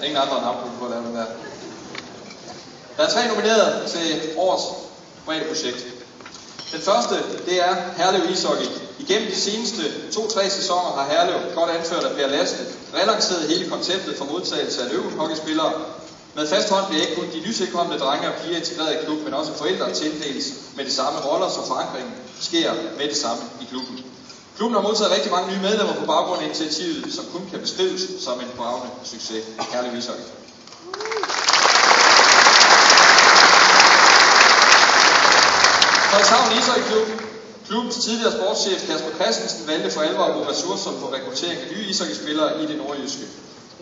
ingen andre end ham på at lave den der. Der er 3 nomineret til årets projekt. Den første, det er Herlev Ishockey. Igennem de seneste 2-3 sæsoner har Herlev, godt anført af Per Lassen, relanceret hele konceptet for modtagelse af løvehockeyspillere. Med fast hånd bliver ikke kun de nytilkomne drenge og piger integreret i klubben, men også forældre tildeles med de samme roller, så forankringen sker med det samme i klubben. Klubben har modtaget rigtig mange nye medlemmer på baggrund af initiativet, som kun kan beskrives som en bragende succes. Herlev Ishockey. Frederikshavn Ishockeyklub. Klubbens tidligere sportschef Kasper Christensen valgte for alvor at bruge ressourcer på rekruttering af nye ishockeyspillere i det nordjyske.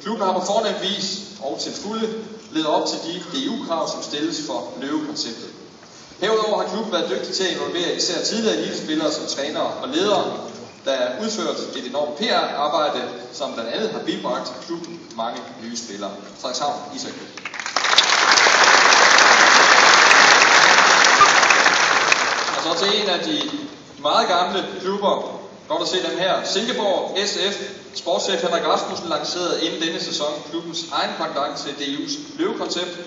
Klubben har på fornem vis og til fulde levet op til de DU-krav, som stilles for løvekonceptet. Herudover har klubben været dygtig til at involvere især tidligere elitespillere som trænere og ledere, der er udført et enormt PR-arbejde, som blandt andet har bibragt klubben mange nye spillere. Frederikshavn Ishockeyklub. Og så til en af de meget gamle klubber, godt at se dem her. Silkeborg SF. Sportschef Henrik Rasmussen lancerede inden denne sæson klubbens egen pendant til DU's løvekoncept.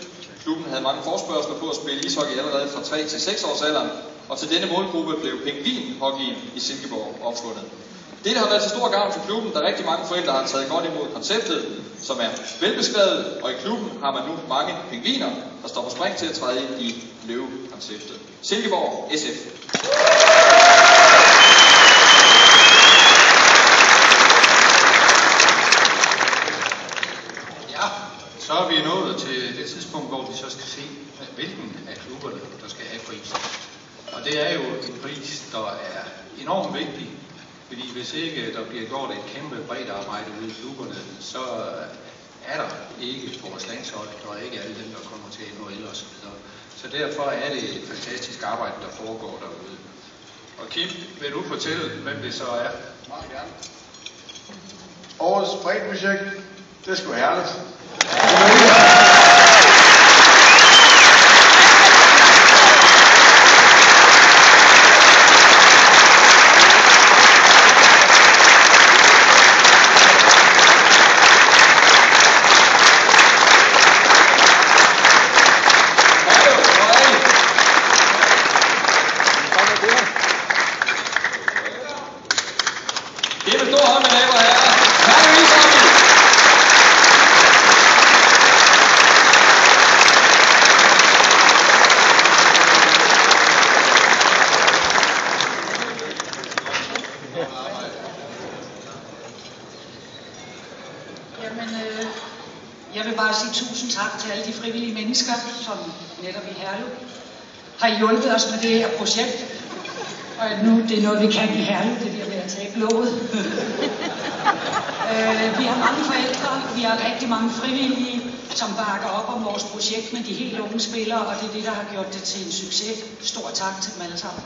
Klubben havde mange forspørgsler på at spille ishockey allerede fra 3 til 6 års alderen, og til denne målgruppe blev pingvinhockeyen i Silkeborg opfundet. Dette har været til stor gavn for klubben, da rigtig mange forældre har taget godt imod konceptet, som er velbeskrevet, og i klubben har man nu mange pingviner, der står på spring til at træde ind i løvekonceptet. Silkeborg SF. Så er vi nået til det tidspunkt, hvor vi så skal se, hvilken af klubberne, der skal have prisen. Og det er jo en pris, der er enormt vigtig, fordi hvis ikke der bliver gjort et kæmpe bredt arbejde ude i klubberne, så er der ikke vores landshold, og ikke alle dem, der kommer til NHL og så videre. Så derfor er det et fantastisk arbejde, der foregår derude. Og Kim, vil du fortælle, hvem det så er? Meget gerne. Årets bredt-projekt, det er sgu herligt. Det er en stor hånd, mine damer og herrer. Herlev Ishockey. Jeg vil bare sige tusind tak til alle de frivillige mennesker, som netop i Herlev har hjulpet os med det her projekt. Og nu det er noget, vi kan i Herlev, det bliver ved at tabe låget. Vi har mange forældre, vi har rigtig mange frivillige, som bakker op om vores projekt med de helt unge spillere, og det er det, der har gjort det til en succes. Stor tak til dem alle sammen.